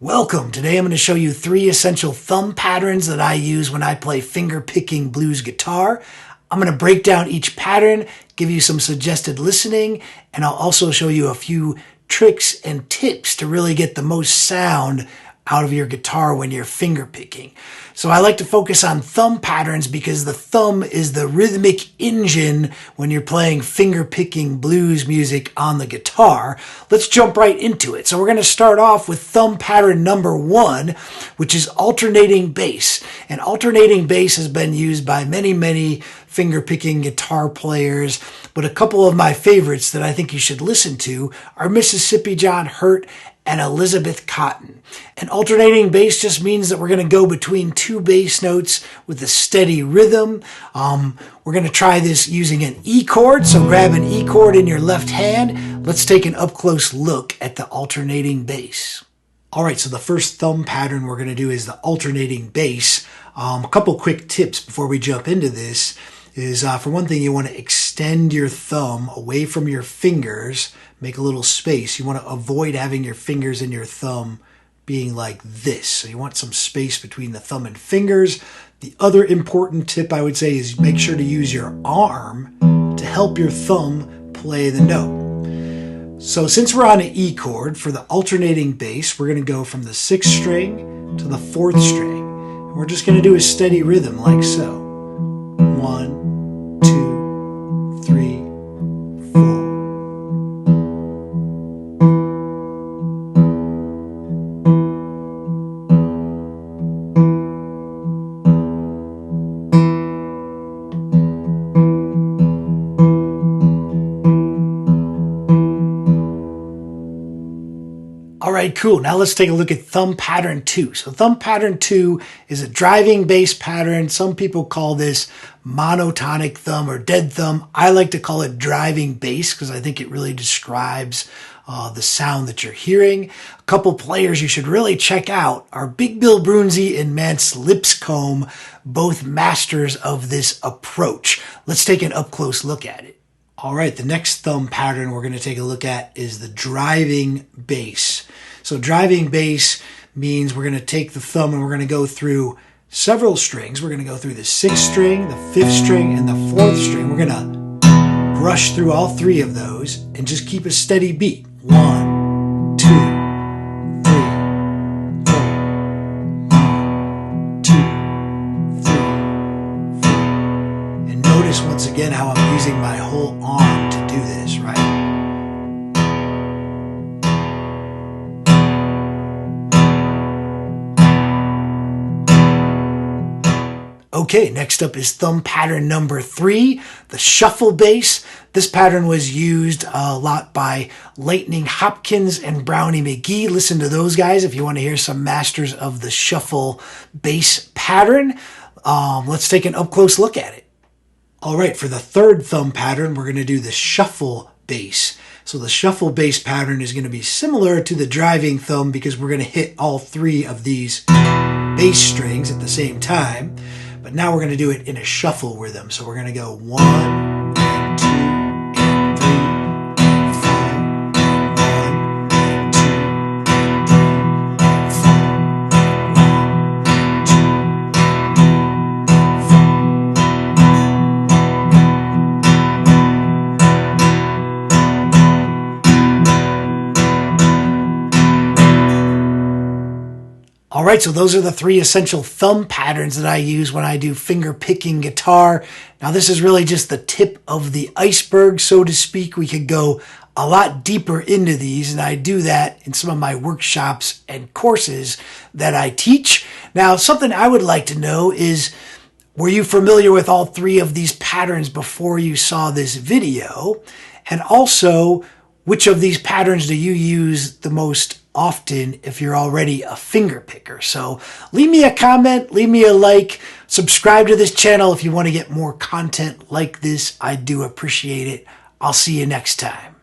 Welcome! Today I'm going to show you 3 essential thumb patterns that I use when I play finger-picking blues guitar. I'm going to break down each pattern, give you some suggested listening, and I'll also show you a few tricks and tips to really get the most sound out of your guitar when you're finger picking. So I like to focus on thumb patterns because the thumb is the rhythmic engine when you're playing finger picking blues music on the guitar. Let's jump right into it. So we're going to start off with thumb pattern number 1, which is alternating bass. And alternating bass has been used by many finger picking guitar players, but a couple of my favorites that I think you should listen to are Mississippi John Hurt and Elizabeth Cotten. And alternating bass just means that we're going to go between 2 bass notes with a steady rhythm. We're going to try this using an E chord, so grab an E chord in your left hand. Let's take an up-close look at the alternating bass. Alright, so the first thumb pattern we're going to do is the alternating bass. A couple quick tips before we jump into this is, for one thing, you want to extend your thumb away from your fingers, make a little space. You want to avoid having your fingers and your thumb being like this. So you want some space between the thumb and fingers. The other important tip I would say is make sure to use your arm to help your thumb play the note. So since we're on an E chord, for the alternating bass, we're going to go from the 6th string to the 4th string. And we're just going to do a steady rhythm like so. 1, 2, 3, 4. Alright, cool. Now let's take a look at thumb pattern 2. So thumb pattern 2 is a driving bass pattern. Some people call this mono-tonic thumb or dead thumb. I like to call it driving bass because I think it really describes the sound that you're hearing. A couple players you should really check out are Big Bill Broonzy and Mance Lipscomb, both masters of this approach. Let's take an up-close look at it. Alright, the next thumb pattern we're going to take a look at is the driving bass. So driving bass means we're going to take the thumb and we're going to go through several strings. We're going to go through the 6th string, the 5th string, and the 4th string. We're going to brush through all 3 of those and just keep a steady beat. 1, 2, 3, 4. 1, 2, 3, 4. And notice once again how I'm using my whole arm to do this, right? Okay, next up is thumb pattern number 3, the shuffle bass. This pattern was used a lot by Lightning Hopkins and Brownie McGee. Listen to those guys if you want to hear some masters of the shuffle bass pattern. Let's take an up-close look at it. Alright, for the 3rd thumb pattern, we're going to do the shuffle bass. So the shuffle bass pattern is going to be similar to the driving thumb because we're going to hit all 3 of these bass strings at the same time. But now we're going to do it in a shuffle rhythm. So we're going to go 1, and 2, and 3, and 4, and 1, and 2, and 3, and 4, 1, 2, 4. Alright, so those are the 3 essential thumb patterns that I use when I do finger picking guitar. Now this is really just the tip of the iceberg, so to speak. We could go a lot deeper into these, and I do that in some of my workshops and courses that I teach. Now, something I would like to know is, were you familiar with all 3 of these patterns before you saw this video? And also, which of these patterns do you use the most often if you're already a finger picker? So leave me a comment, leave me a like, subscribe to this channel if you want to get more content like this. I do appreciate it. I'll see you next time.